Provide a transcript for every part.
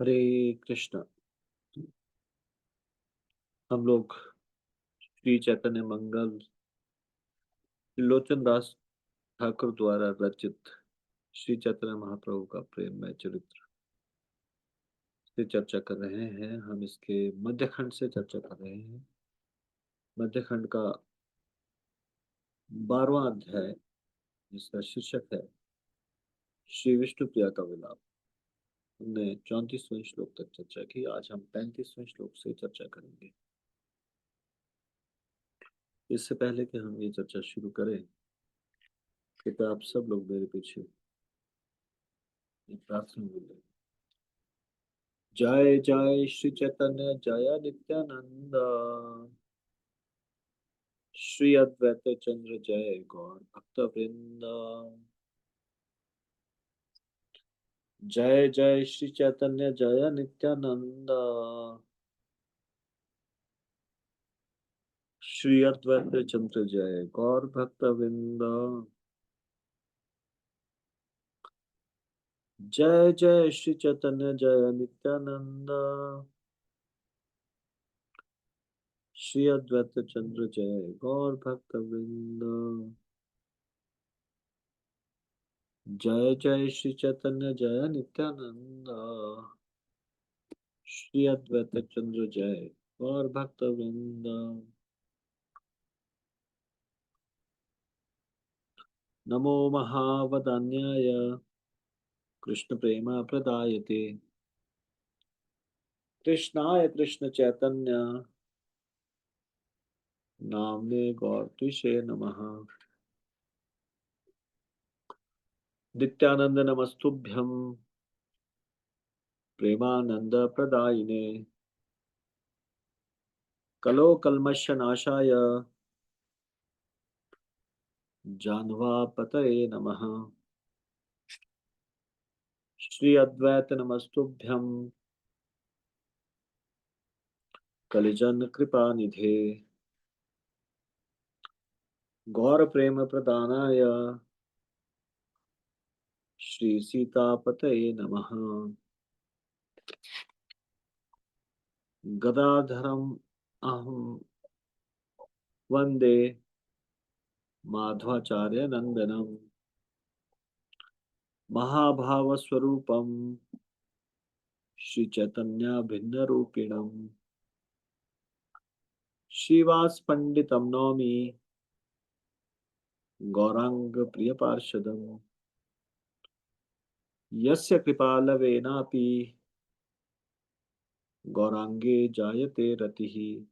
हरे कृष्णा। हम लोग श्री चैतन्य मंगल त्रिलोचन दास ठाकुर द्वारा रचित श्री चैतन्य महाप्रभु का प्रेममय चरित्र से चर्चा कर रहे हैं। हम इसके मध्य खंड से चर्चा कर रहे हैं। मध्य खंड का 12वां अध्याय, जिसका शीर्षक है श्री विष्णु प्रिया का विलाप। हमने 34वें श्लोक तक चर्चा की। आज हम 35वें श्लोक से चर्चा करेंगे। इससे पहले कि हम ये चर्चा शुरू करें, कृपया आप सब लोग मेरे पीछे एक प्रार्थना बोलें। जय जय श्री चैतन्य जय नित्यानंद, श्री अद्वैत चंद्र जय गौर भक्त वृंद। जय जय श्री चैतन्य जय नित्यानंद, श्री अद्वैत चंद्र जय गौर भक्त वृंद। जय जय श्री चैतन्य जय नित्यानंद, श्री अद्वैत चंद्र जय गौर भक्त वृंद। जय जय श्री चैतन्य जय नित्यानंद, श्री अद्वैत चंद्र जय और भक्त वृंद। नमो महावदान्याय कृष्ण प्रेम प्रदायते, कृष्णाय कृष्ण चैतन्य नामने गौरतिषे नमः। नित्यानंद नमस्तुभ्यं प्रेमानंद प्रदायिने, कलो कल्मष नाशाय जाह्नवापतये नमः। श्री अद्वैत नमस्तुभ्यं कलिजन कृपा निधे, गौर प्रेम प्रदानाय श्री सीतापतये नमः। गदाधरम अहम वंदे माध्वाचार्य नंदनम, महाभाव स्वरूपम श्री चैतन्य भिन्न रूपिणम, श्रीवास पंडितम नौमि गौरांग प्रिय पार्षदम, यस्य कृपालवेनापि गौरांगे जायते रतिः,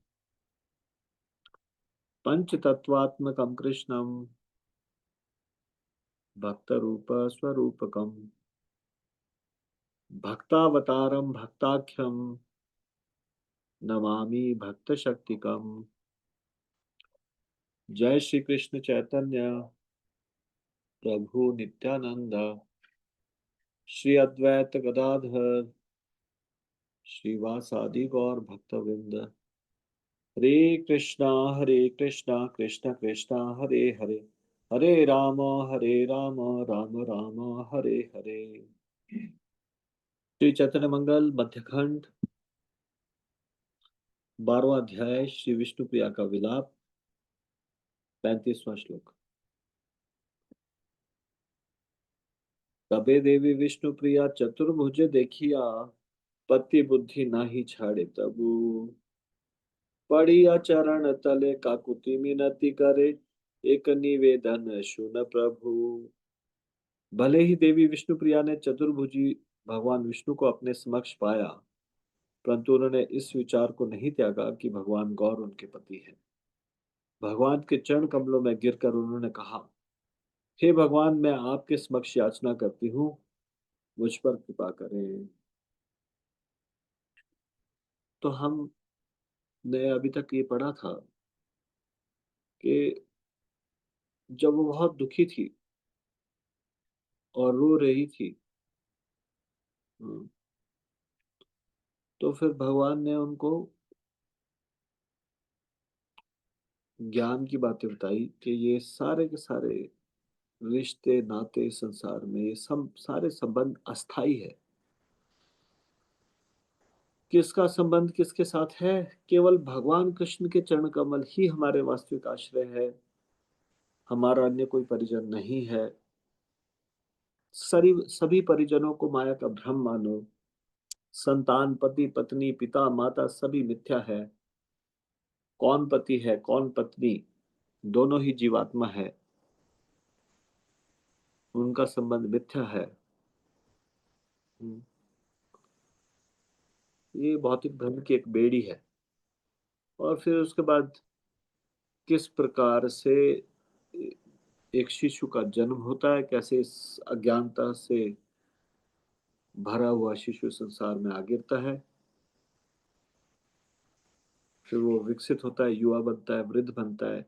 पंचतत्वात्मकं कृष्णं भक्तरूप स्वरूपकं, भक्तावतारं भक्ताख्यं नमामि भक्त शक्तिकम। जय श्री कृष्ण चैतन्य प्रभु नित्यानंद, श्री अद्वैत गदाधर श्रीवासादि गौर भक्तवृंद। हरे कृष्णा कृष्ण कृष्णा हरे हरे, हरे राम राम राम हरे हरे। श्री चैतन्य मंगल मध्यखंड 12वां अध्याय श्री विष्णु प्रिया का विलाप, 35वां श्लोक। तबे देवी विष्णु प्रिया चतुर्भुज देखिया, पति बुद्धि नाही छाड़े तबु, पड़िया चरण तले काकुति मिनति करे, एक निवेदन सुन प्रभु। भले ही देवी विष्णु प्रिया ने चतुर्भुजी भगवान विष्णु को अपने समक्ष पाया, परंतु उन्होंने इस विचार को नहीं त्यागा कि भगवान गौर उनके पति हैं। भगवान के चरण कमलों में गिरकर उन्होंने कहा, हे भगवान, मैं आपके समक्ष याचना करती हूँ, मुझ पर कृपा करें। तो हमने अभी तक ये पढ़ा था कि जब वो बहुत दुखी थी और रो रही थी, हम्म, तो फिर भगवान ने उनको ज्ञान की बातें बताई कि ये सारे के सारे रिश्ते नाते संसार में ये सब सारे संबंध अस्थाई है। किसका संबंध किसके साथ है? केवल भगवान कृष्ण के चरण कमल ही हमारे वास्तविक आश्रय है। हमारा अन्य कोई परिजन नहीं है। सभी परिजनों को माया का भ्रम मानो। संतान, पति, पत्नी, पिता, माता सभी मिथ्या है। कौन पति है, कौन पत्नी, दोनों ही जीवात्मा है। उनका संबंध मिथ्या है। हम्म, ये भौतिक भ्रम की एक बेड़ी है। और फिर उसके बाद किस प्रकार से एक शिशु का जन्म होता है, कैसे इस अज्ञानता से भरा हुआ शिशु संसार में आ गिरता है, फिर वो विकसित होता है, युवा बनता है, वृद्ध बनता है,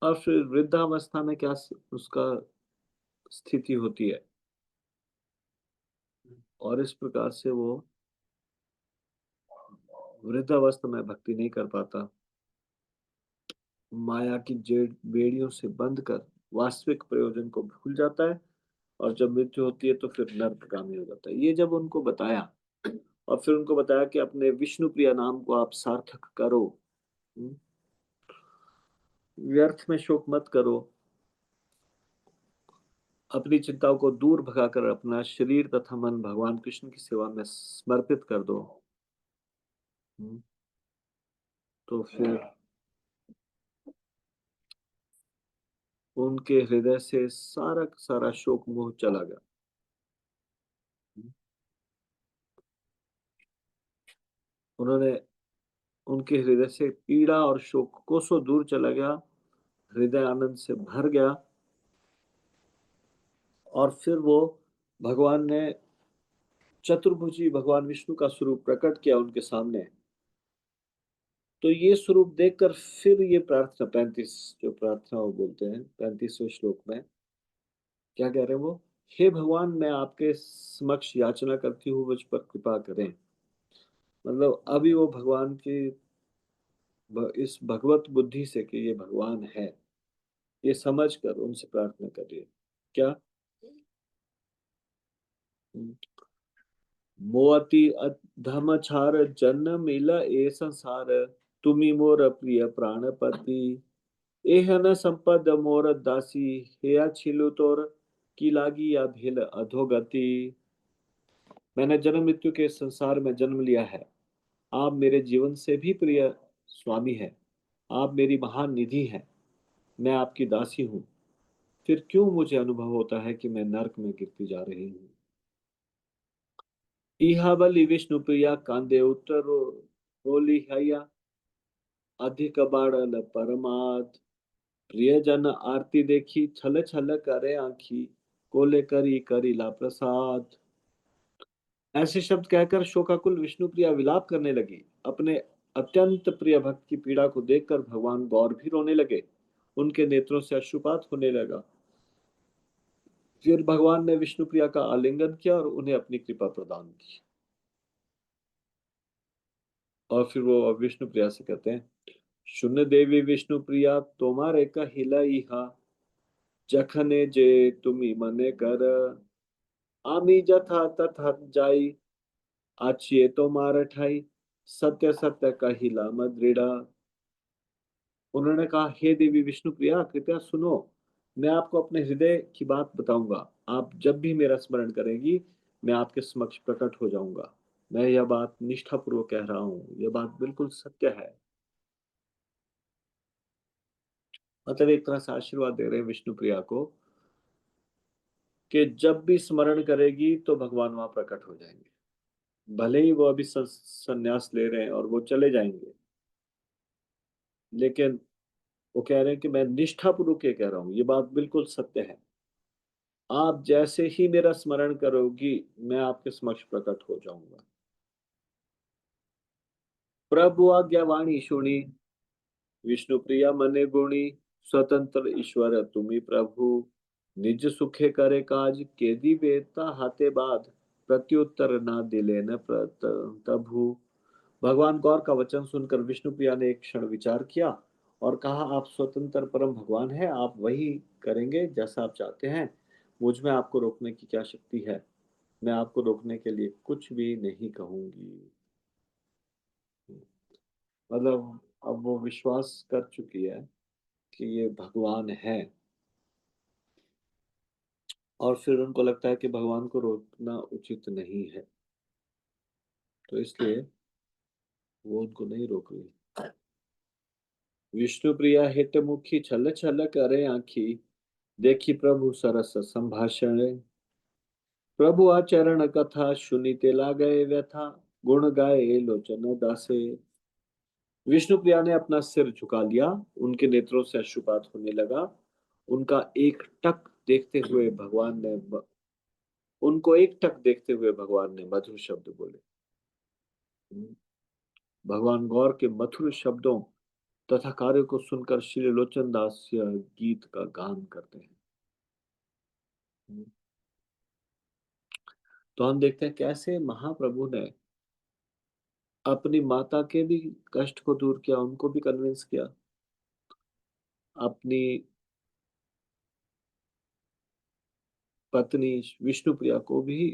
और फिर वृद्धावस्था में क्या उसका स्थिति होती है, और इस प्रकार से वो वृद्धावस्था में भक्ति नहीं कर पाता, माया की जेड़ बेड़ियों से बंध कर वास्तविक प्रयोजन को भूल जाता है, और जब मृत्यु होती है तो फिर नर्कगामी हो जाता है। ये जब उनको बताया, और फिर उनको बताया कि अपने विष्णु प्रिया नाम को आप सार्थक करो, हम्म, व्यर्थ में शोक मत करो, अपनी चिंताओं को दूर भगाकर अपना शरीर तथा मन भगवान कृष्ण की सेवा में समर्पित कर दो। हम्म, तो फिर उनके हृदय से सारा सारा शोक मोह चला गया। हम्म, उन्होंने उनके हृदय से पीड़ा और शोक कोसों दूर चला गया, हृदय आनंद से भर गया, और फिर वो भगवान ने चतुर्भुजी भगवान विष्णु का स्वरूप प्रकट किया उनके सामने। तो ये स्वरूप देखकर फिर ये प्रार्थना 35, जो प्रार्थना वो बोलते हैं 35वें श्लोक में, क्या कह रहे हैं वो? हे भगवान, मैं आपके समक्ष याचना करती हूँ, मुझ पर कृपा करें। मतलब अभी वो भगवान की इस भगवत बुद्धि से कि ये भगवान है, ये समझ कर उनसे प्रार्थना कर रही है। क्या? मोअति अधम छार जन्म मिल ए संसार, तुमी मोर प्रिय प्राणपति, एहन संपद मोर दासी, हेया छिलु तोर की लागी या भेल अधोगति। मैंने जन्म मृत्यु के संसार में जन्म लिया है। आप मेरे जीवन से भी प्रिय स्वामी है। आप मेरी महान निधि है। मैं आपकी दासी हूँ। फिर क्यों मुझे अनुभव होता है कि मैं नरक में गिरती जा रही हूँ? इहाबली विष्णु प्रिया कांदे उत्तर होली हैया, अधिक बाड़ल परमात, प्रियजन आरती देखी छल छल करे आंखी, कोले करी करीला प्रसाद। ऐसे शब्द कहकर शोकाकुल विष्णुप्रिया विलाप करने लगी। अपने अत्यंत प्रिय भक्त की पीड़ा को देखकर भगवान गौर भी रोने लगे। उनके नेत्रों से अश्रुपात होने लगा। फिर भगवान ने विष्णुप्रिया का आलिंगन किया और उन्हें अपनी कृपा प्रदान की। और फिर वो विष्णुप्रिया से कहते हैं, शून्य देवी विष्णुप्रिया तुम्हारे कहिला इहा, जखने जे तुमी मने कर, आमी जथा तथा जाई, आचिए तो मार ठाई, सत्य सत्य कहिला मद्रिड़ा। उन्होंने कहा, हे देवी विष्णुप्रिया, कृपया सुनो। मैं आपको अपने हृदय की बात बताऊंगा। आप जब भी मेरा स्मरण करेंगी, मैं आपके समक्ष प्रकट हो जाऊंगा। मैं यह बात निष्ठापूर्वक कह रहा हूँ, यह बात बिल्कुल सत्य है। मतलब एक तरह से आशीर्वाद दे रहे हैं विष्णुप्रिया को कि जब भी स्मरण करेगी तो भगवान वहां प्रकट हो जाएंगे। भले ही वो अभी संन्यास ले रहे हैं और वो चले जाएंगे, लेकिन वो कह रहे हैं कि मैं निष्ठापूर्वक ये कह रहा हूँ, ये बात बिल्कुल सत्य है। आप जैसे ही मेरा स्मरण करोगी, मैं आपके समक्ष प्रकट हो जाऊंगा। प्रभु आज्ञावाणी सुनी, विष्णु प्रिया मने गुणी, स्वतंत्र ईश्वर तुम्ही प्रभु, निज सुखे करे काज, केदी बेता हाथे बाद, प्रत्युत्तर ना दिले न तभु। भगवान गौर का वचन सुनकर विष्णुप्रिया ने एक क्षण विचार किया और कहा, आप स्वतंत्र परम भगवान हैं, आप वही करेंगे जैसा आप चाहते हैं। मुझ में आपको रोकने की क्या शक्ति है? मैं आपको रोकने के लिए कुछ भी नहीं कहूंगी। मतलब अब वो विश्वास कर चुकी है कि ये भगवान है, और फिर उनको लगता है कि भगवान को रोकना उचित नहीं है, तो इसलिए वो उनको नहीं रोक रही। विष्णु प्रिया हित मुखी छल छल करे आखी, देखी प्रभु सरस संभाषण। प्रभु आचरण कथा सुनीते लागए व्यथा, गुण गाए लोचन दासे। विष्णु प्रिया ने अपना सिर झुका लिया, उनके नेत्रों से अश्रुपात होने लगा। उनका एक टक देखते हुए भगवान ने उनको एक टक देखते हुए भगवान ने मधुर शब्द बोले। भगवान गौर के मधुर शब्दों तथा कार्यों को सुनकर श्री लोचन दास यह गीत का गान करते हैं। तो हम देखते हैं कैसे महाप्रभु ने अपनी माता के भी कष्ट को दूर किया, उनको भी कन्विंस किया, अपनी पत्नी विष्णुप्रिया को भी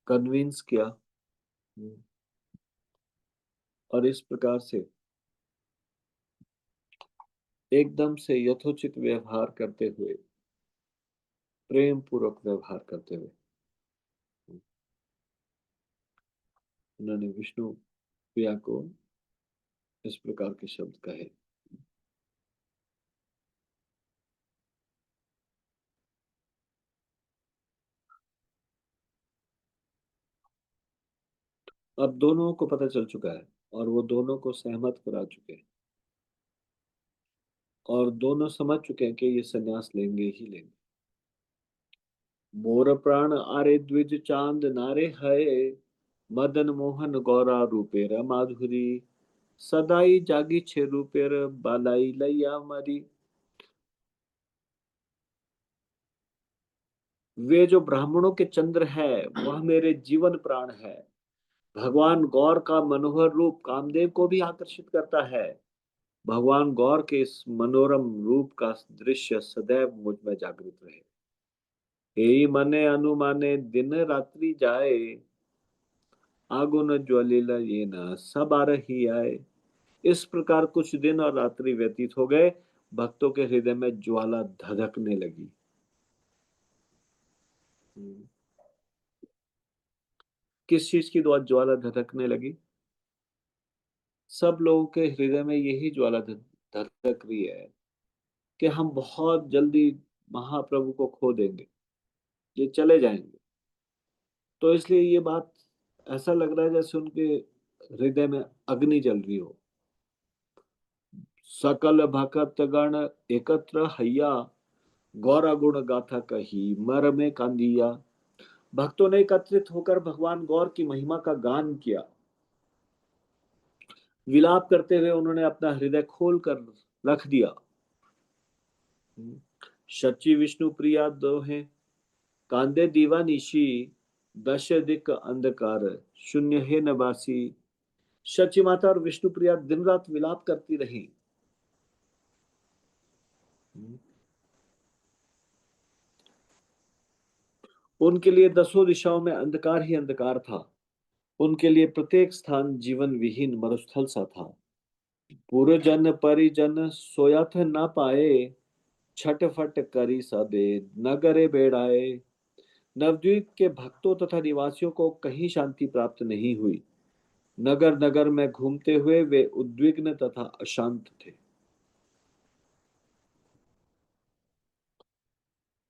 कन्विंस किया। और इस प्रकार से एकदम से यथोचित व्यवहार करते हुए, प्रेम पूर्वक व्यवहार करते हुए उन्होंने विष्णु प्रिया को इस प्रकार के शब्द कहे। अब दोनों को पता चल चुका है, और वो दोनों को सहमत करा चुके हैं, और दोनों समझ चुके हैं कि ये संन्यास लेंगे ही लेंगे। मोर प्राण आरे द्विज चांद नारे है, मदन मोहन गौरा रूपेर माधुरी, सदाई जागी छे रूपेर बालाई लैया मरी। वे जो ब्राह्मणों के चंद्र है वह मेरे जीवन प्राण है। भगवान गौर का मनोहर रूप कामदेव को भी आकर्षित करता है। भगवान गौर के इस मनोरम रूप का दृश्य सदैव मुझ में जागृत रहे। हे मने अनुमाने दिन रात्रि जाए, आगुन ज्वलिल ये न सब आ रही आए। इस प्रकार कुछ दिन और रात्रि व्यतीत हो गए, भक्तों के हृदय में ज्वाला धधकने लगी। हम्म। किस चीज की ज्वाला धधकने लगी? सब लोगों के हृदय में यही ज्वाला धधक रही है कि हम बहुत जल्दी महाप्रभु को खो देंगे, ये चले जाएंगे। तो इसलिए ये बात ऐसा लग रहा है जैसे उनके हृदय में अग्नि जल रही हो। सकल भक्त गण एकत्र हैया, गौरा गुण गाथा कही मर में कांदिया। भक्तों ने एकत्रित होकर भगवान गौर की महिमा का गान किया। विलाप करते हुए उन्होंने अपना हृदय खोल कर रख दिया। शची विष्णु प्रिया दो हैं, कांदे दीवानिशी, दश दिक अंधकार, शून्य है नबासी। शची माता और विष्णु प्रिया दिन रात विलाप करती रही। उनके लिए दसों दिशाओं में अंधकार ही अंधकार था। उनके लिए प्रत्येक स्थान जीवन विहीन मरुस्थल सा था। पुरजन परिजन सोया थ न पाए, छटफट करी सबे नगरे बेड़ाए। नवद्वीप के भक्तों तथा निवासियों को कहीं शांति प्राप्त नहीं हुई। नगर नगर में घूमते हुए वे उद्विग्न तथा अशांत थे।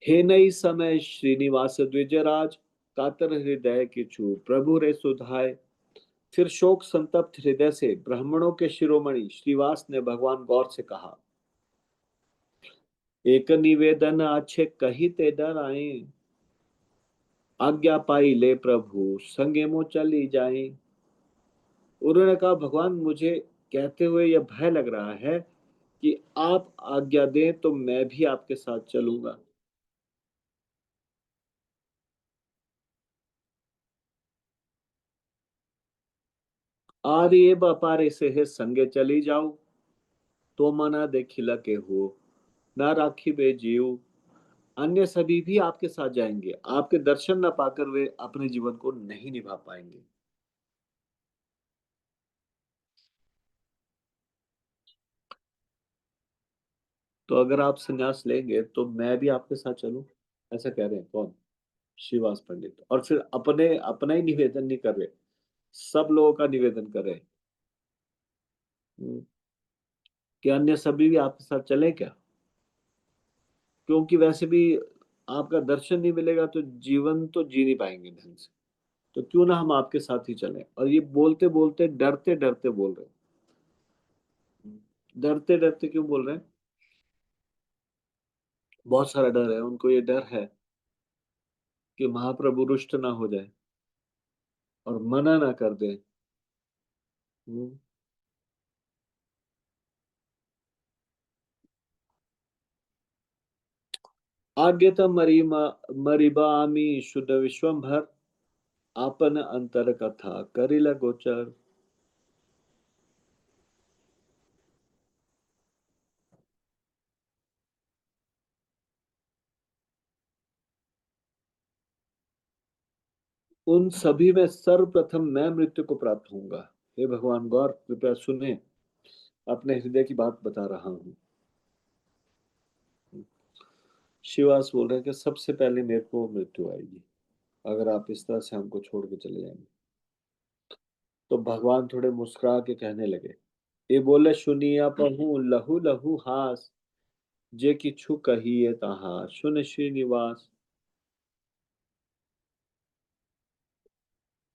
हे नई समय श्रीनिवास द्विजराज, कातर हृदय किछु प्रभु रे सुधाय। फिर शोक संतप्त हृदय से ब्राह्मणों के शिरोमणि श्रीवास ने भगवान गौर से कहा, एक निवेदन अच्छे कही ते डर आए, आज्ञा पाई ले प्रभु संगे मो चली जाए। उन्होंने कहा, भगवान मुझे कहते हुए यह भय लग रहा है कि आप आज्ञा दें तो मैं भी आपके साथ चलूंगा। आर्य बपारे से है संगे चली जाओ, तो मना देखिला के हो ना राखी बे जीव। अन्य सभी भी आपके साथ जाएंगे। आपके दर्शन न पाकर वे अपने जीवन को नहीं निभा पाएंगे। तो अगर आप संन्यास लेंगे तो मैं भी आपके साथ चलूं, ऐसा कह रहे हैं कौन? श्रीवास पंडित। और फिर अपने अपना ही निवेदन नहीं कर रहे, सब लोगों का निवेदन कर रहे हैं। कि अन्य सभी भी आपके साथ चले क्या? क्योंकि वैसे भी आपका दर्शन नहीं मिलेगा तो जीवन तो जी नहीं पाएंगे ढंग से। तो क्यों ना हम आपके साथ ही चलें। और ये बोलते बोलते डरते डरते बोल रहे हैं। डरते डरते क्यों बोल रहे हैं? बहुत सारा डर है उनको। ये डर है कि महाप्रभु रुष्ट ना हो जाए और मना ना कर दे। हम्म। आज्ञत मरिबा आमी शुद्ध विश्वम्भर, आपन अंतर कथा करिला गोचर। उन सभी में सर्वप्रथम मैं मृत्यु को प्राप्त होऊंगा। हे भगवान गौर कृपया सुने, अपने हृदय की बात बता रहा हूँ। शिवास बोल रहे हैं कि सबसे पहले मेरे को मृत्यु आएगी अगर आप इस तरह से हमको छोड़ के चले जाएंगे। तो भगवान थोड़े मुस्कुरा के कहने लगे, ये बोले सुनिया पहू लहू लहू हास, जे किछु कहिए तहा सुन श्रीनिवास।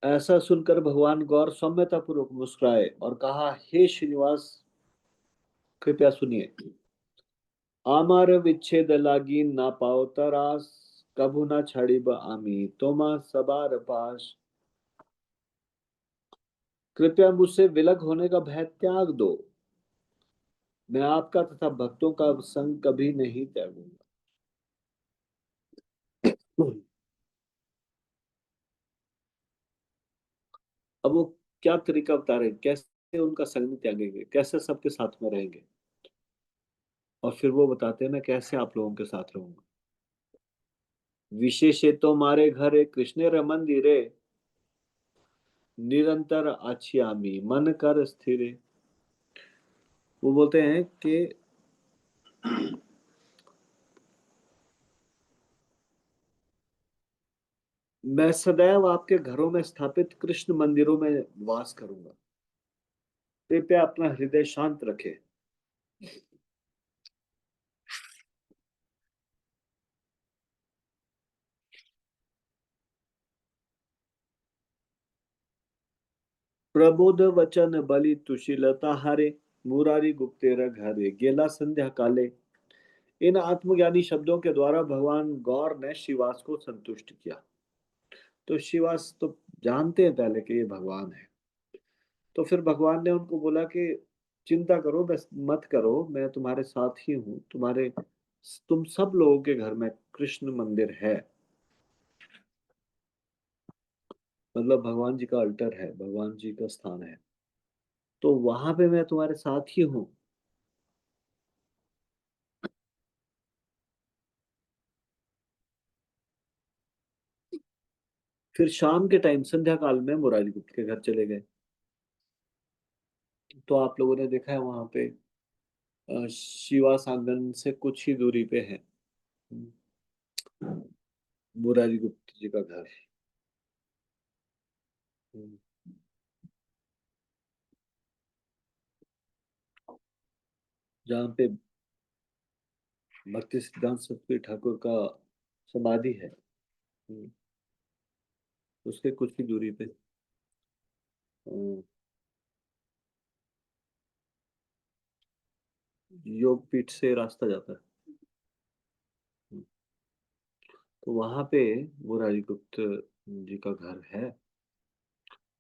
ऐसा सुनकर भगवान गौर सौम्यता पूर्वक मुस्कुराए और कहा, हे श्रीनिवास कृपया सुनिए। आमार विच्छेद लागी ना पाओ तरास, कभु ना छड़िब आमी तोमा सबार पास। कृपया मुझसे विलग होने का भय त्याग दो, मैं आपका तथा भक्तों का संग कभी नहीं त्यागूंगा। अब वो क्या तरीका बता रहे हैं, कैसे उनका संग नहीं त्यागेंगे, कैसे सबके साथ में रहेंगे। और फिर वो बताते हैं ना कैसे आप लोगों के साथ रहूंगा। विशेषे तो मारे घरे कृष्ण रे मंदिरे, निरंतर आछियामी मन कर स्थिरे। वो बोलते हैं कि मैं सदैव आपके घरों में स्थापित कृष्ण मंदिरों में वास करूंगा। कृपया अपना हृदय शांत रखे। प्रबोध वचन बलि तुशीलता हारे, मुरारी गुप्तेर घरे गेला संध्या काले। इन आत्मज्ञानी शब्दों के द्वारा भगवान गौर ने शिवास को संतुष्ट किया। तो शिवास तो जानते हैं पहले कि ये भगवान है। तो फिर भगवान ने उनको बोला कि चिंता करो बस मत करो, मैं तुम्हारे साथ ही हूँ। तुम सब लोगों के घर में कृष्ण मंदिर है। मतलब भगवान जी का अल्टर है, भगवान जी का स्थान है। तो वहां पे मैं तुम्हारे साथ ही हूँ। फिर शाम के टाइम संध्या काल में मुरारी गुप्त के घर चले गए। तो आप लोगों ने देखा है वहां पे शिवास आंगन से कुछ ही दूरी पे है मुरारी गुप्त जी का घर। हम्म, जहाँ पे भक्ति सिद्धांत सरस्वती ठाकुर का समाधि है। हम्म, उसके कुछ ही दूरी पे योग पीठ से रास्ता जाता है। हम्म, तो वहां पे मुरारी गुप्त जी का घर है।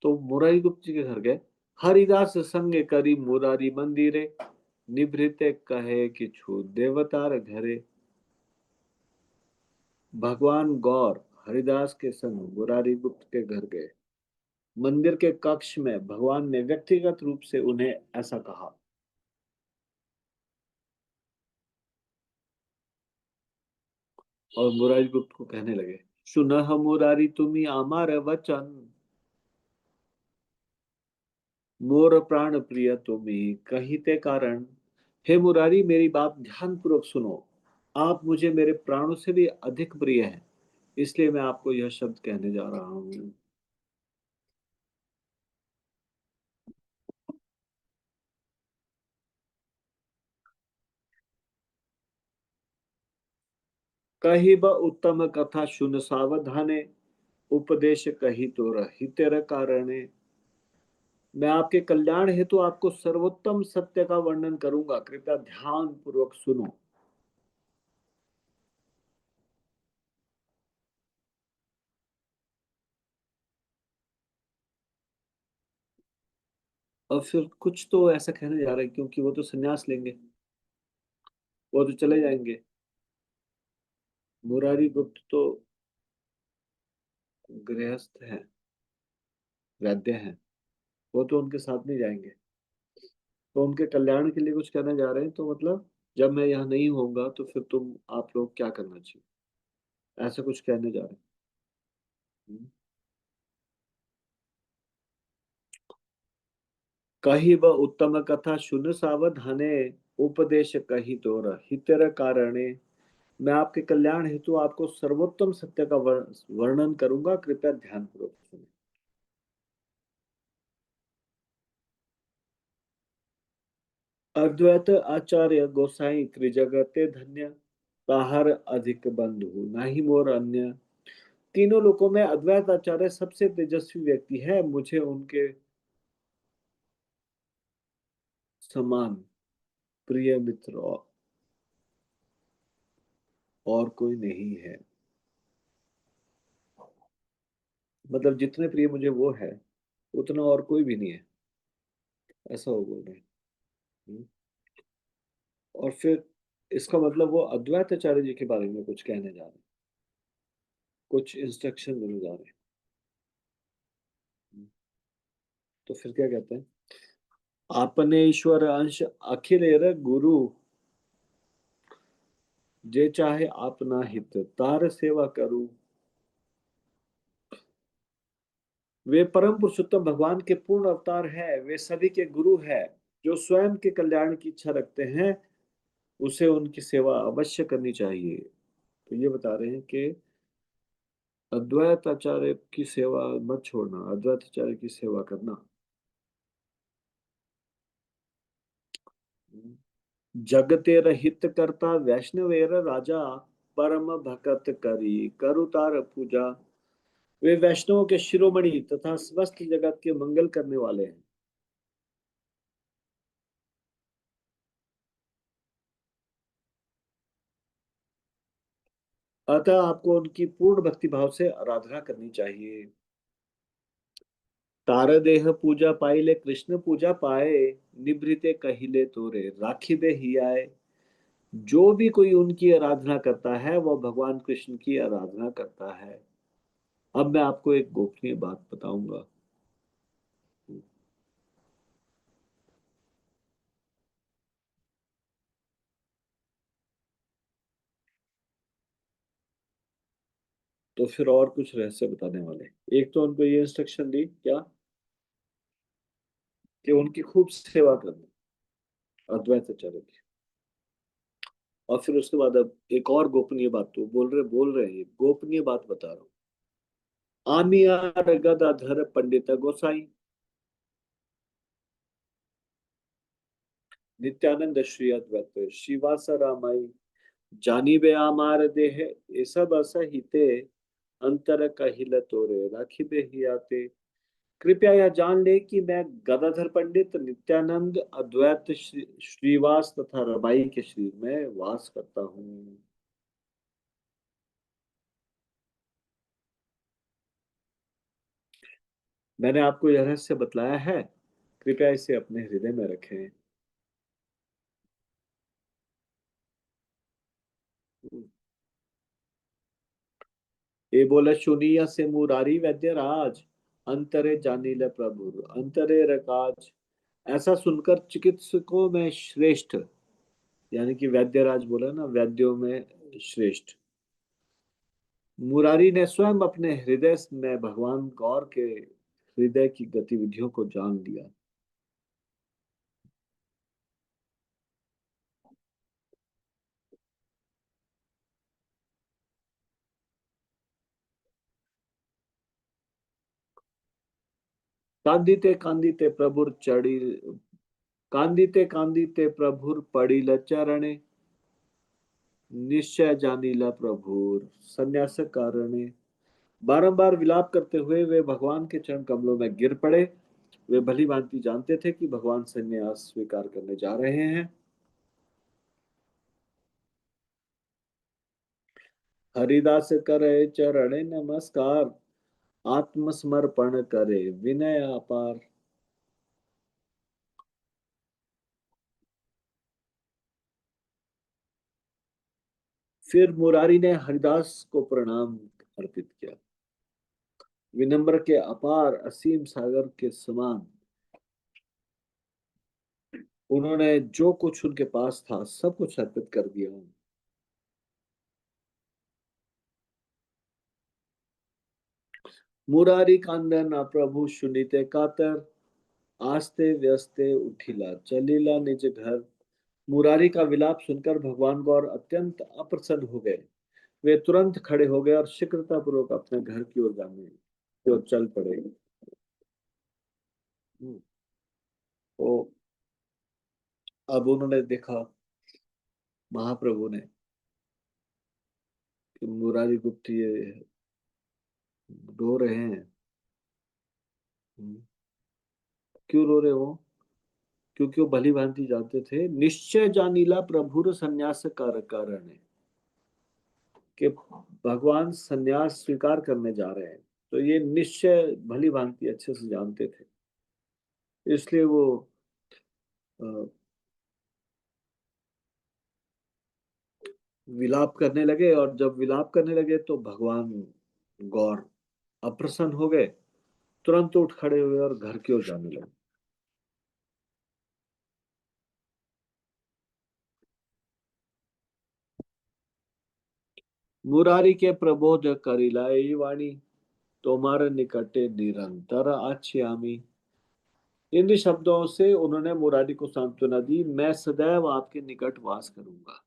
तो मुरारी गुप्त जी के घर गए। हरिदास संग करी मुरारी मंदिरे, निभृत कहे कि छू देवतार घरे। भगवान गौर हरिदास के संग मुरारी गुप्त के घर गए। मंदिर के कक्ष में भगवान ने व्यक्तिगत रूप से उन्हें ऐसा कहा। और मुरारी गुप्त को कहने लगे, सुनह मुरारी तुम्ही आमार वचन, मोर प्राण प्रिय तुम्ही कहिते कारण। हे मुरारी, मेरी बात ध्यान पूर्वक सुनो। आप मुझे मेरे प्राणों से भी अधिक प्रिय हैं, इसलिए मैं आपको यह शब्द कहने जा रहा हूँ। कही ब उत्तम कथा सुन सावधाने, उपदेश कही तो रही तेरे कारणे। मैं आपके कल्याण हेतु आपको सर्वोत्तम सत्य का वर्णन करूंगा, कृपया ध्यान पूर्वक सुनो। और फिर कुछ तो ऐसा कहने जा रहे हैं, क्योंकि वो तो संन्यास लेंगे, वो तो चले जाएंगे। मुरारी गुप्त तो गृहस्थ हैं, वैद्य हैं, वो तो उनके साथ नहीं जाएंगे। तो उनके कल्याण के लिए कुछ कहने जा रहे हैं, तो मतलब जब मैं यहाँ नहीं होऊंगा तो फिर तुम आप लोग क्या करना चाहिए, ऐसा कुछ कहने जा रहे हैं। कही ब उत्तम कथा सुन सावधाने, उपदेश कही तो हितर कारणे। मैं आपके कल्याण हेतु आपको सर्वोत्तम सत्य का वर्णन करूंगा, कृपया ध्यान पूर्वक सुने। अद्वैत आचार्य गोसाई त्रिजगते धन्य, ताहर अधिक बंधु नाही मोर अन्य। तीनों लोकों में अद्वैत आचार्य सबसे तेजस्वी व्यक्ति है, मुझे उनके समान प्रिय मित्र और कोई नहीं है। मतलब जितने प्रिय मुझे वो है, उतना और कोई भी नहीं है, ऐसा वो बोल रहे हैं। हम्म। और फिर इसका मतलब वो अद्वैत आचार्य जी के बारे में कुछ कहने जा रहे हैं, कुछ इंस्ट्रक्शन देने जा रहे हैं। तो फिर क्या कहते हैं, आपने ईश्वर अंश अखिलेर गुरु, जे चाहे आपना हित तार सेवा करूं। वे परम पुरुषोत्तम भगवान के पूर्ण अवतार है, वे सभी के गुरु है। जो स्वयं के कल्याण की इच्छा रखते हैं, उसे उनकी सेवा अवश्य करनी चाहिए। तो ये बता रहे हैं कि अद्वैत आचार्य की सेवा मत छोड़ना, अद्वैत आचार्य की सेवा करना। जगते रहित करता वैष्णवेर राजा, परम भगत करी करुतार पूजा। वे वैष्णवों के शिरोमणि तथा समस्त जगत के मंगल करने वाले हैं। अतः आपको उनकी पूर्ण भक्ति भाव से आराधना करनी चाहिए। तार देह पूजा पाइले कृष्ण पूजा पाए, निभृते कहिले तोरे राखी दे ही आए। जो भी कोई उनकी आराधना करता है, वह भगवान कृष्ण की आराधना करता है। अब मैं आपको एक गोपनीय बात बताऊंगा। तो फिर और कुछ रहस्य बताने वाले। एक तो उनको ये इंस्ट्रक्शन दी क्या, कि उनकी खूब सेवा करनी, अद्वैत आचार्य की। और फिर उसके बाद अब एक और गोपनीय बात, तो बोल रहे हैं, ये गोपनीय बात बता रहा हूँ। आमियार गदाधर पंडित गोसाई, नित्यानंद श्री अद्वैत श्रीवास रामाई, जानी बे आमार देह, ये सब असहिते अंतर कहिल तोरे राखी बे ही आते। कृपया यह जान ले कि मैं गदाधर पंडित, नित्यानंद, अद्वैत श्रीवास तथा रबाई के शरीर में वास करता हूँ। मैंने आपको यह रहस्य बतलाया है, कृपया इसे अपने हृदय में रखें। ये बोले, सुनिया से मुरारी वैद्य राज, अंतरे जानिल प्रभु अंतरे रकाज। ऐसा सुनकर चिकित्सकों में श्रेष्ठ, यानी कि वैद्यराज बोला ना, वैद्यों में श्रेष्ठ, मुरारी ने स्वयं अपने हृदय में भगवान गौर के हृदय की गतिविधियों को जान लिया। कांदिते कांदिते प्रभुर चढ़ी कांदिते कांदिते प्रभुर पड़ील चरणे, निश्चय जानीला प्रभुर संन्यास कारणे। बारंबार विलाप करते हुए वे भगवान के चरण कमलों में गिर पड़े। वे भली भांति जानते थे कि भगवान संन्यास स्वीकार करने जा रहे हैं। हरिदास करे चरण नमस्कार, आत्मसमर्पण करे विनय अपार। फिर मुरारी ने हरिदास को प्रणाम अर्पित किया। विनम्र के अपार असीम सागर के समान उन्होंने जो कुछ उनके पास था सब कुछ अर्पित कर दिया। मुरारी कांदन प्रभु सुनीते कातर, आस्ते व्यस्ते उठिला चलीला निज घर। मुरारी का विलाप सुनकर भगवान गौर अत्यंत अप्रसन्न हो गए। वे तुरंत खड़े हो गए और शीघ्रता पूर्वक अपने घर की ओर जाने की ओर चल पड़े। तो अब उन्होंने देखा, महाप्रभु ने, कि मुरारी गुप्त ये रो रहे हैं। क्यों रो रहे हो? क्योंकि वो भली भांति जानते थे, निश्चय जानीला प्रभुर संन्यास कर कारण है, कि भगवान संन्यास स्वीकार करने जा रहे हैं। तो ये निश्चय भली भांति अच्छे से जानते थे, इसलिए वो अ, विलाप करने लगे। और जब विलाप करने लगे तो भगवान गौर अप्रसन्न हो गए, तुरंत उठ खड़े हुए और घर की ओर जाने लगे। मुरारी के प्रबोध करिलाई वाणी, तोमार निकटे निरंतर आछ्यामी। इन शब्दों से उन्होंने मुरारी को सांत्वना दी, मैं सदैव आपके निकट वास करूंगा।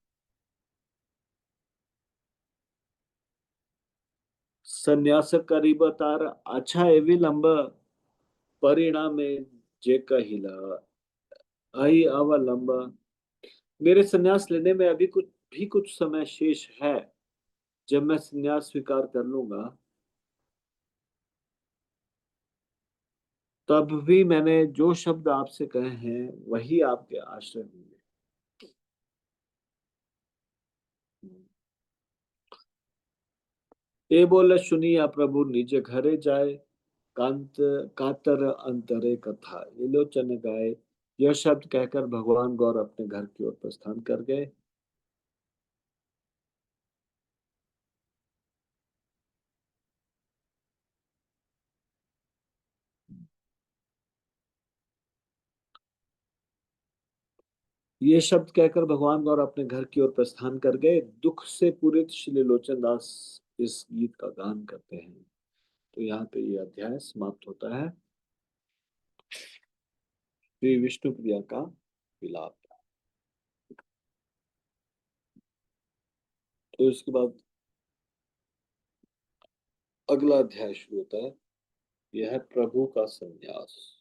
संन्यास करीब तार अच्छा एवं लंब, परिणामे जे कहिला आई अवलंब। मेरे संन्यास लेने में अभी कुछ समय शेष है। जब मैं संन्यास स्वीकार कर लूंगा, तब भी मैंने जो शब्द आपसे कहे हैं वही आपके आश्रय होंगे। ये बोले सुनिया प्रभु निज घरे जाए, कांत कातर अंतरे कथा ये लोचन गाए। यह शब्द कहकर भगवान गौर अपने घर की ओर प्रस्थान कर गए। ये शब्द कहकर भगवान गौर अपने घर की ओर प्रस्थान कर गए। दुख से पूरित श्री लोचन दास इस गीत का गान करते हैं। तो यहाँ पे ये अध्याय समाप्त होता है। श्री विष्णु प्रिया का विलाप। तो इसके बाद अगला अध्याय शुरू होता है। यह है प्रभु का संन्यास।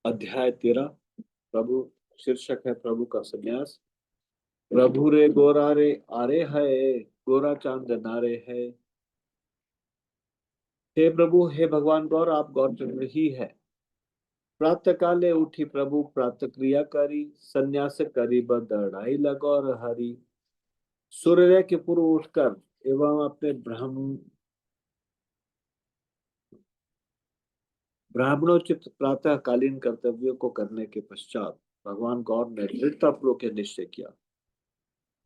अध्याय 13। प्रभु, शीर्षक है प्रभु का संन्यास। प्रभु रे गोरा रे आरे है, गोरा चांद नारे है। हे प्रभु, हे भगवान गौर, आप गौर चंद्र ही है। प्रातः काले उठी प्रभु प्रातः क्रिया करी, संन्यास करी बदड़ाई लगौर हरि। सूर्य के पूर्व उठकर एवं अपने ब्राह्मणोचित प्रातः कालीन कर्तव्यों को करने के पश्चात भगवान गौर ने दृढ़तापूर्वक यह निश्चय किया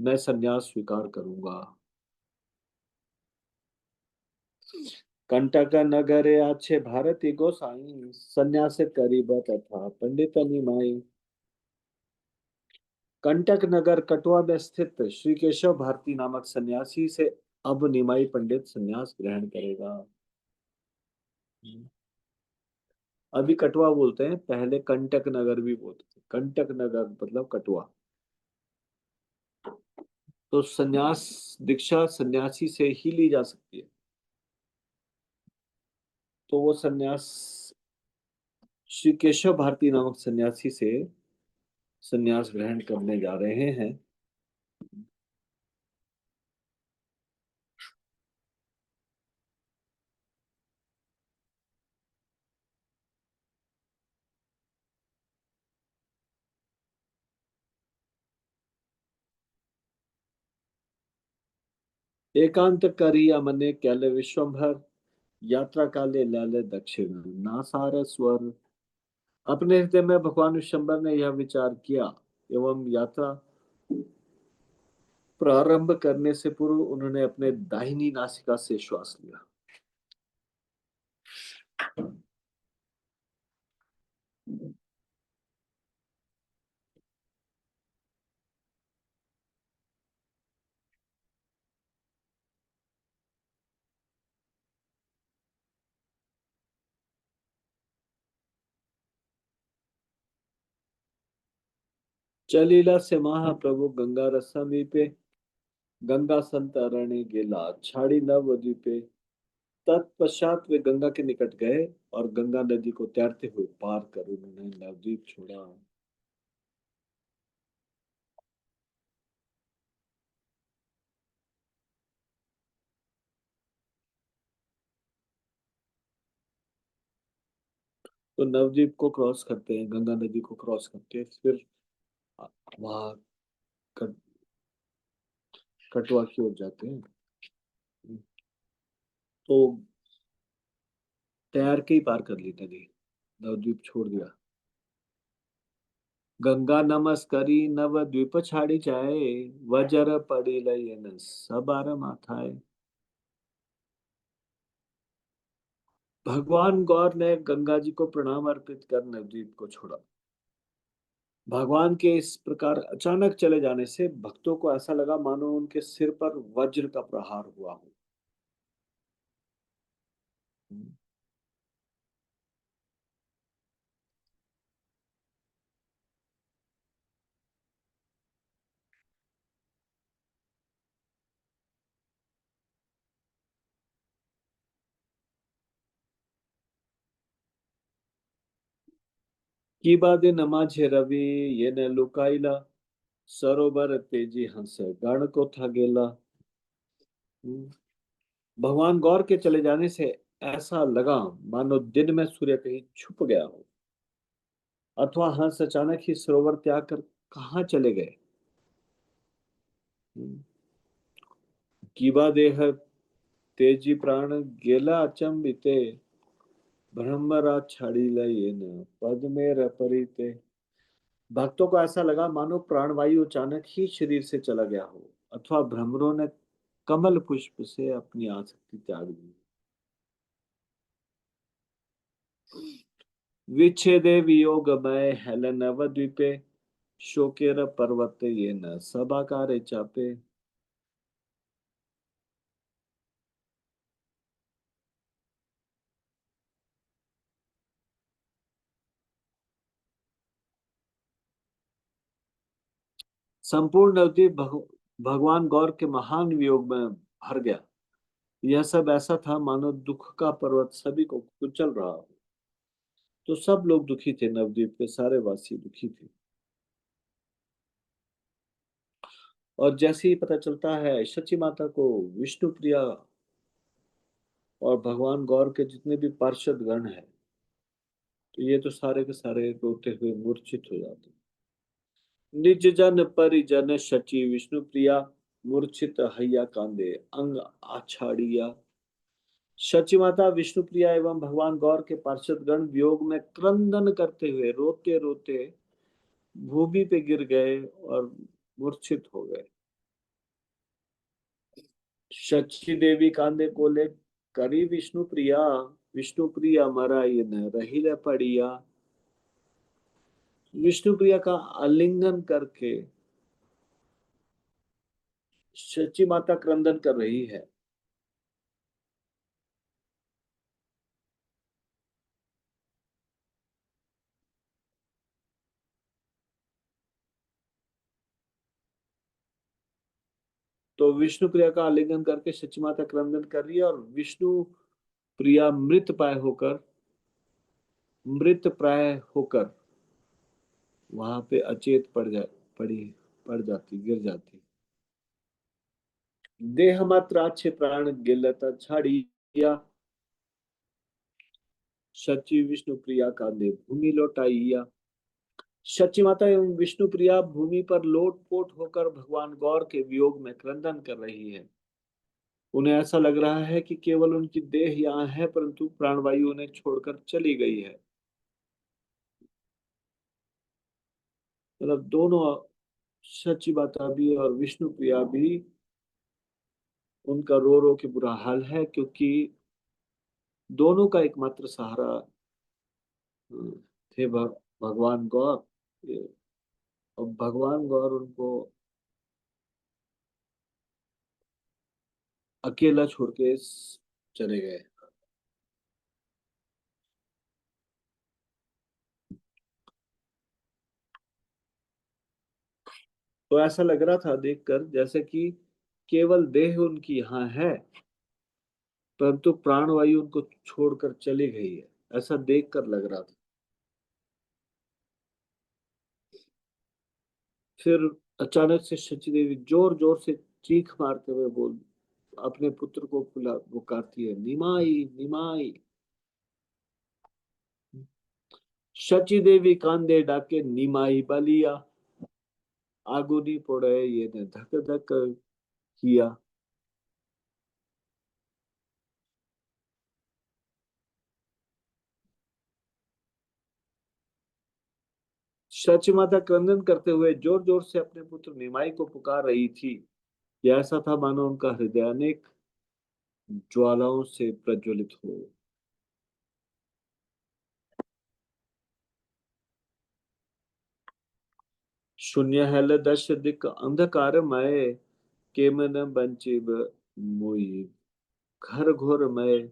मैं संन्यास स्वीकार करूंगा। कंटक नगरे आछे भारती गोसाई, संन्यास करीब तथा पंडित निमाई। कंटक नगर कटवा में स्थित श्री केशव भारती नामक सन्यासी से अब निमाई पंडित संन्यास ग्रहण करेगा। अभी कटवा बोलते हैं, पहले कंटक नगर भी बोलते थे। कंटक नगर मतलब कटवा। तो संन्यास दीक्षा सन्यासी से ही ली जा सकती है। तो वो संन्यास श्री केशव भारती नामक सन्यासी से संन्यास ग्रहण करने जा रहे हैं। एकांत करिया मने कैले विश्वभर, यात्रा काले लाले दक्षिण नासार स्वर। अपने हृदय में भगवान विश्वम्भर ने यह विचार किया एवं यात्रा प्रारंभ करने से पूर्व उन्होंने अपने दाहिनी नासिका से श्वास लिया। चलीला से महाप्रभु गंगा रसमीपे, गंगा संतरणे गेला छाड़ी नवद्वीपे। तत्पश्चात वे गंगा के निकट गए और गंगा नदी को तैरते हुए पार कर उन्होंने नवद्वीप छोड़ा। तो नवद्वीप को क्रॉस करते हैं, गंगा नदी को क्रॉस करके फिर वहां कट, कटवा की ओर जाते हैं। तो तैर के ही पार कर ली नदी, नवद्वीप छोड़ दिया। गंगा नमस्करी नवद्वीप छाड़ी जाए, वजर पड़ी लयन सबार माथाए। भगवान गौर ने गंगा जी को प्रणाम अर्पित कर नवद्वीप को छोड़ा। भगवान के इस प्रकार अचानक चले जाने से भक्तों को ऐसा लगा मानो उनके सिर पर वज्र का प्रहार हुआ हो। की बादे नमाझे रवि ये न लुकाइला, सरोवर तेजी हंस गण को था गेला। भगवान गौर के चले जाने से ऐसा लगा मानो दिन में सूर्य कहीं छुप गया हो, अथवा हंस अचानक ही सरोवर त्याग कर कहाँ चले गए। कीबा देह तेजी प्राण गेला अचंबिते, ब्रह्मरा छड़ी लये न पद में रपरिते। भक्तों को ऐसा लगा मानो प्राणवायु अचानक ही शरीर से चला गया हो, अथवा भ्रमरों ने कमल पुष्प से अपनी आसक्ति त्याग दी। विच्छेदे वियोगमय हेलन नवद्वीपे, शोकेर पर्वत ये न सभाकारे चापे। संपूर्ण नवद्वीप भगवान गौर के महान वियोग में भर गया। यह सब ऐसा था मानो दुख का पर्वत सभी को कुचल रहा हो। तो सब लोग दुखी थे, नवद्वीप के सारे वासी दुखी थे। और जैसे ही पता चलता है शची माता को, विष्णु प्रिया और भगवान गौर के जितने भी पार्षद गण हैं, तो ये तो सारे के सारे रोते हुए मूर्छित हो जाते। निज जन परिजन शची विष्णु प्रिया, मूर्छित हैया कांदे अंग आछाड़िया। शची माता विष्णु प्रिया एवं भगवान गौर के पार्षद गण वियोग में क्रंदन करते हुए रोते रोते भूमि पे गिर गए और मूर्छित हो गए। शची देवी कांदे कोले, करी विष्णु प्रिया मराई न रही पड़िया। विष्णु प्रिया का आलिंगन करके शची माता क्रंदन कर रही है। तो विष्णु प्रिया का आलिंगन करके शची माता क्रंदन कर रही है, और विष्णु प्रिया मृत प्राय होकर वहां पे अचेत पड़ी पड़ जाती, गिर जाती। देह मात्र अच्छे प्राण गिलता छाड़िया, शची विष्णु प्रिया का दे भूमि लौटाइया। शची माता एवं विष्णु प्रिया भूमि पर लोटपोट होकर भगवान गौर के वियोग में क्रंदन कर रही है। उन्हें ऐसा लग रहा है कि केवल उनकी देह यहाँ है, परंतु प्राणवायु उन्हें छोड़कर चली गई है। मतलब दोनों, सच्ची माता भी और विष्णु प्रिया भी, उनका रो रो के बुरा हाल है, क्योंकि दोनों का एकमात्र सहारा थे भगवान गौर। और भगवान गौर उनको अकेला छोड़ के चले गए। तो ऐसा लग रहा था देखकर जैसे कि केवल देह उनकी यहाँ है, परंतु प्राणवायु उनको छोड़कर चली गई है, ऐसा देखकर लग रहा था। फिर अचानक से शची देवी जोर जोर से चीख मारते हुए बोल अपने पुत्र को पुकारती है, निमाई निमाई। शची देवी कांदे डाके निमाई बलिया, आगुनी पड़े ये ने धक धक किया। शची माता क्रंदन करते हुए जोर जोर से अपने पुत्र निमाई को पुकार रही थी। यह ऐसा था मानो उनका हृदय अनेक ज्वालाओं से प्रज्वलित हो। शून्य हेल दश दिक अंधकारमय, केमन बंचिब मुई घर घोरमय।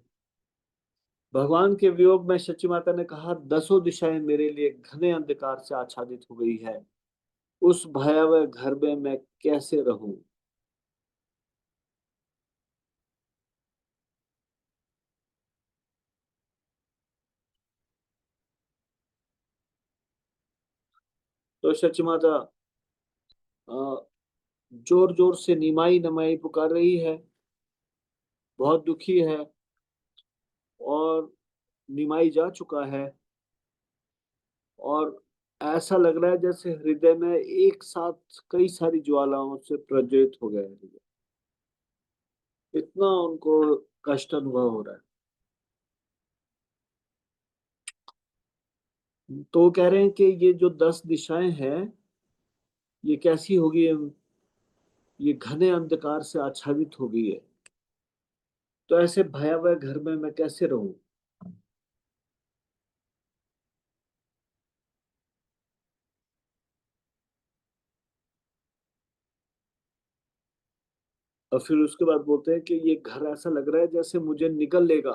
भगवान के वियोग में शची माता ने कहा, दसों दिशाएं मेरे लिए घने अंधकार से आच्छादित हो गई है। उस भयावह घर में मैं कैसे रहूं। तो शची माता जोर जोर से निमाई नमाई पुकार रही है, बहुत दुखी है, और निमाई जा चुका है, और ऐसा लग रहा है जैसे हृदय में एक साथ कई सारी ज्वालाओं से प्रज्वलित हो गए हैं। इतना उनको कष्ट अनुभव हो रहा है। तो वो कह रहे हैं कि ये जो 10 दिशाएं हैं, ये कैसी होगी, ये घने अंधकार से आच्छादित हो गई है। तो ऐसे भयावह घर में मैं कैसे रहूं। और फिर उसके बाद बोलते हैं कि ये घर ऐसा लग रहा है जैसे मुझे निगल लेगा।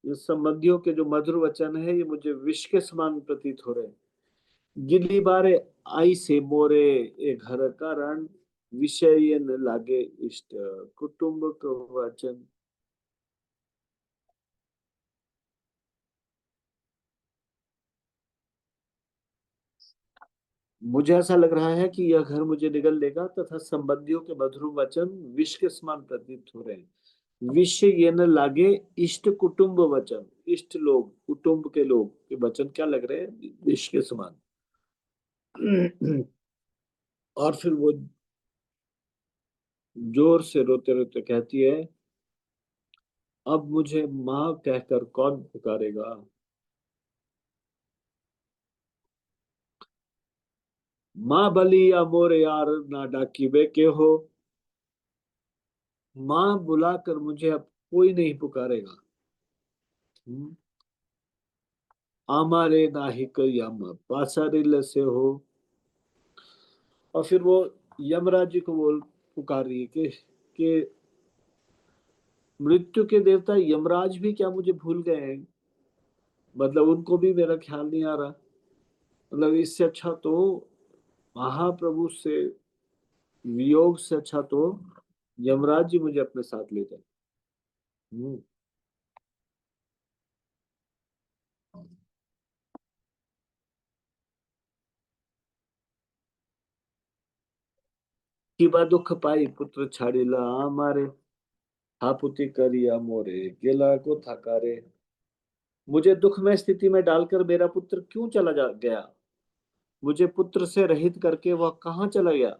ये संबंधियों के जो मधुर वचन है, ये मुझे विष के समान प्रतीत हो रहे हैं। गिली बारे आई से मोरे ए घर का रण, विषय न लागे इष्ट कुटुंब को वचन। मुझे ऐसा लग रहा है कि यह घर मुझे निगल लेगा, तथा संबंधियों के मधुर वचन विष के समान प्रतीत हो रहे हैं। विष ये न लागे इष्ट कुटुंब वचन, इष्ट लोग, कुटुंब के लोग के वचन क्या लग रहे हैं, विष के समान। और फिर वो जोर से रोते रोते कहती है, अब मुझे माँ कहकर कौन पुकारेगा। माँ बली या मोरे यार ना डाकी वे के हो। माँ बुलाकर मुझे अब कोई नहीं पुकारेगा। हम्म, आमारे नाहिक यम पासारिल से हो। और फिर वो यमराज जी को बोल पुकार रही है कि मृत्यु के देवता यमराज भी क्या मुझे भूल गए हैं? मतलब उनको भी मेरा ख्याल नहीं आ रहा। मतलब इससे अच्छा तो महाप्रभु से वियोग से अच्छा तो यमराज जी मुझे अपने साथ ले जाए। हम्म। किबा दुख पाई पुत्र छाड़िला मारे, हापुती करिया मोरे गेला को थकारे। मुझे दुखमय स्थिति में डालकर मेरा पुत्र क्यों चला जा गया? मुझे पुत्र से रहित करके वह कहाँ चला गया?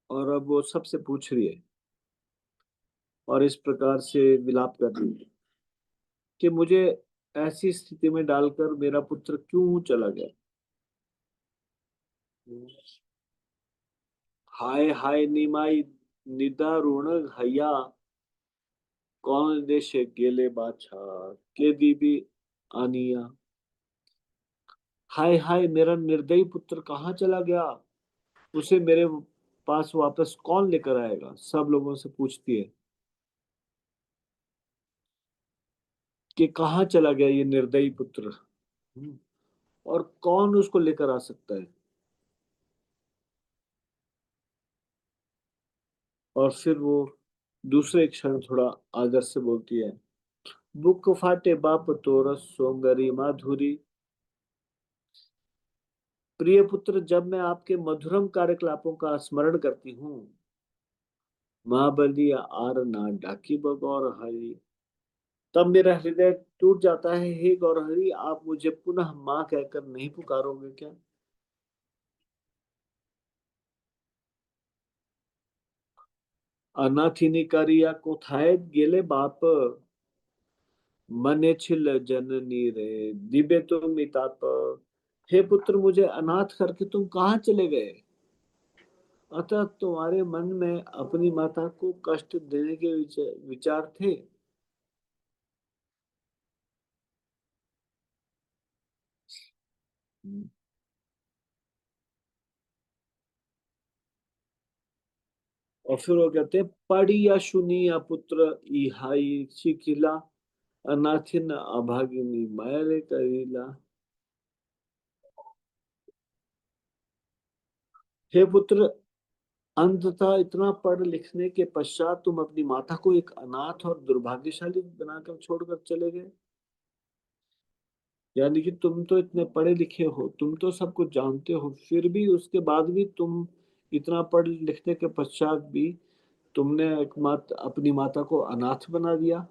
और अब वो सबसे पूछ रही है और इस प्रकार से विलाप कर रही है कि मुझे ऐसी स्थिति में डालकर मेरा पुत्र क्यों चला गया? हाय हाय निमाई निदारुण हया, कौन देश गेले बाछा के दीबी आनिया। हाय हाय मेरा निर्दयी पुत्र कहाँ चला गया? उसे मेरे पास वापस कौन लेकर आएगा? सब लोगों से पूछती है कि कहाँ चला गया ये निर्दयी पुत्र। हम्म, और कौन उसको लेकर आ सकता है? और फिर वो दूसरे क्षण थोड़ा आदर से बोलती है, बुक फाटे बाप तोरस सोंगरी माधुरी। प्रिय पुत्र, जब मैं आपके मधुरम कार्यकलापों का स्मरण करती हूँ, महाबली आर ना डाकी बगौर हरि, तब मेरा हृदय टूट जाता है। हे गौरहरि, आप मुझे पुनः माँ कहकर नहीं पुकारोगे क्या? अनाथिनी करिया कोथाय गेले बाप, मने छिल जननी रे दिबे तो मिताप। हे पुत्र, मुझे अनाथ करके तुम कहाँ चले गए? अतः तुम्हारे मन में अपनी माता को कष्ट देने के विचार थे। और फिर वो कहते हैं, पढ़ी या सुनी या पुत्र इहाई शिकिला, अनाथिन अभागिनी मायरे करीला। हे पुत्र, अंततः इतना पढ़ लिखने के पश्चात तुम अपनी माता को एक अनाथ और दुर्भाग्यशाली बनाकर छोड़कर चले गए। यानी कि तुम तो इतने पढ़े लिखे हो, तुम तो सब कुछ जानते हो, फिर भी उसके बाद भी तुम इतना पढ़ लिखने के पश्चात भी तुमने अपनी माता को अनाथ बना दिया।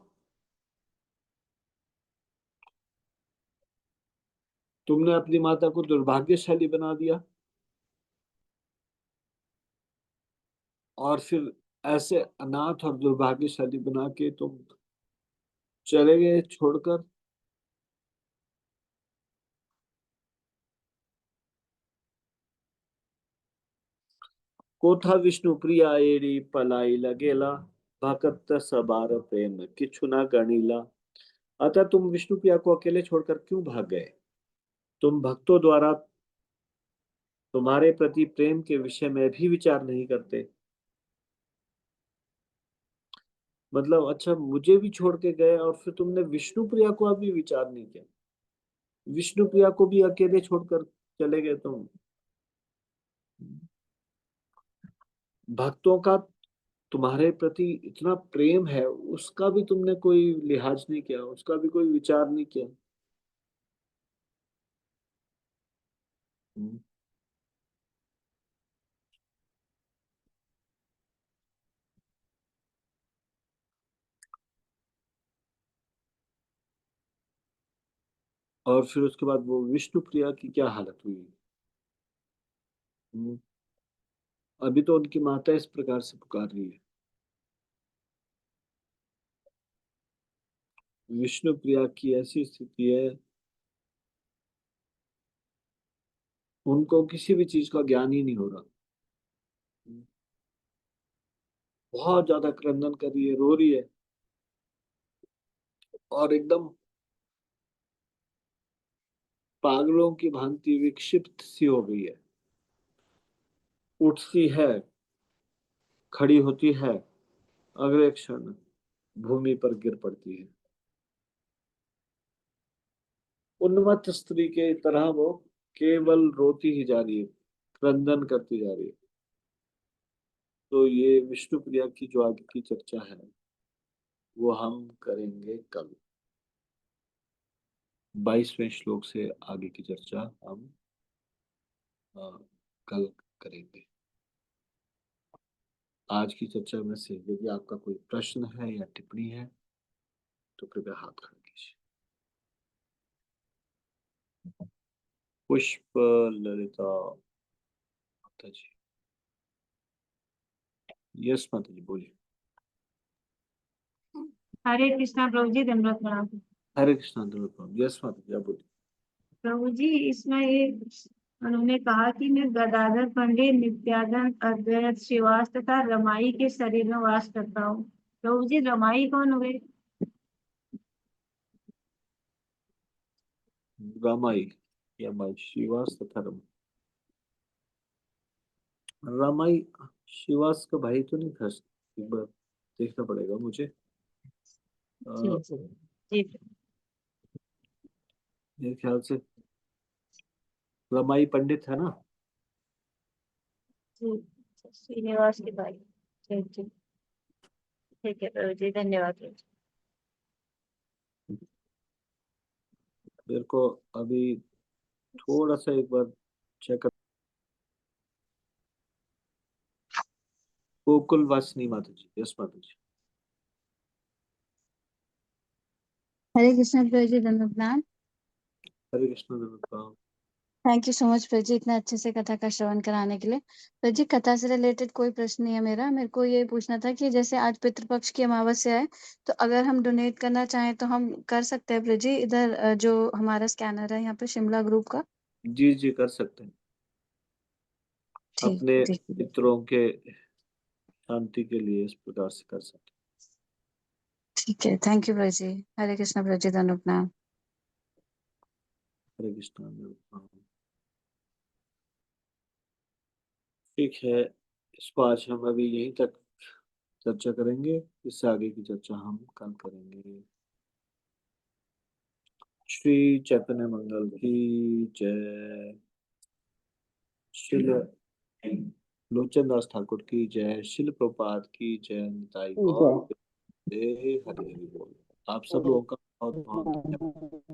तुमने अपनी माता को दुर्भाग्यशाली बना दिया। और फिर ऐसे अनाथ और दुर्भाग्यशाली बना के तुम चले गए छोड़कर। कोथा विष्णु प्रिया एड़ी पलाई लगेला, भकत सबार प्रेम किछु ना गणीला। अतः तुम विष्णु प्रिया को अकेले छोड़कर क्यों भाग गए? तुम भक्तों द्वारा तुम्हारे प्रति प्रेम के विषय में भी विचार नहीं करते। मतलब अच्छा, मुझे भी छोड़ के गए और फिर तुमने विष्णु प्रिया को अभी विचार नहीं किया। विष्णु प्रिया को भी अकेले छोड़कर चले गए तुम। भक्तों का तुम्हारे प्रति इतना प्रेम है, उसका भी तुमने कोई लिहाज नहीं किया, उसका भी कोई विचार नहीं किया। हम्म। और फिर उसके बाद वो विष्णु प्रिया की क्या हालत हुई? हम्म, अभी तो उनकी माता इस प्रकार से पुकार रही है। विष्णु प्रिया की ऐसी स्थिति है, उनको किसी भी चीज का ज्ञान ही नहीं हो रहा। बहुत ज्यादा क्रंदन कर रही है, रो रही है, और एकदम पागलों की भांति विक्षिप्त सी हो गई है। उठती है, खड़ी होती है, अगले क्षण भूमि पर गिर पड़ती है। उन्मत्त स्त्री के तरह वो केवल रोती ही जा रही है, क्रंदन करती जा रही है। तो ये विष्णु प्रिया की जो आगे की चर्चा है, वो हम करेंगे कल। 22वें श्लोक से आगे की चर्चा हम अ, कल करेंगे। आज की चर्चा में से यदि आपका कोई प्रश्न है या टिप्पणी है तो कृपया हाथ खड़ा कीजिए। पुष्प ललिता माता जी। यस माता जी, बोलिए। हरे कृष्णा प्रभु जी, दंडवत प्रणाम। हरे कृष्णा धन्यवाद। यस माता जी, आप बोलिए। प्रभु जी, इसमें ये उन्होंने कहा कि मैं गदाधर पंडित, नित्यानंद, अद्वैत, श्रीवास तथा रमाई के शरीर में वास करता हूँ। प्रभु जी, रमाई कौन हुए? रामाई या माई, श्रीवास तथा रमाई। रामाई श्रीवास का भाई तो नहीं था, एक बार देखना पड़ेगा मुझे। जी अ, जी जी मेरे ख्याल से रमाई पंडित है ना। जी, श्रीनिवास के भाई। जी जी, ठीक है प्रभु जी, धन्यवाद प्रभु जी। मेरे को अभी थोड़ा सा एक बार चेक कर। गोकुल वासनी माता जी। यस माता जी। हरे कृष्ण प्रभु जी, धन्यवाद। हरे कृष्ण धन्यवाद। थैंक यू सो मच प्रभु जी, इतना अच्छे से कथा का श्रवण कराने के लिए। प्रभु जी, कथा से रिलेटेड कोई प्रश्न नहीं है मेरा। मेरे को ये पूछना था कि जैसे आज पितृपक्ष की अमावस्या है, तो अगर हम डोनेट करना चाहें तो हम कर सकते हैं प्रभु जी? इधर जो हमारा स्कैनर है यहाँ पे शिमला ग्रुप का। जी जी, कर सकते हैं। ठीक अपने ठीक मित्रों के शांति के लिए इस प्रकार से कर सकते ठीक है। थैंक यू प्रभु जी। हरे कृष्ण प्रभु जी, धन्यवाद। हैं। हरे कृष्ण धन्यवाद। ठीक है, इसको आज हम अभी यहीं तक चर्चा करेंगे। इससे आगे की चर्चा हम कल करेंगे। श्री चैतन्य मंगल की जय। शिल लोचन दास ठाकुर की जय। शिल प्रपात की जय। निताई गौर। हरे हरि बोल। आप सब लोगों का बहुत बहुत धन्यवाद।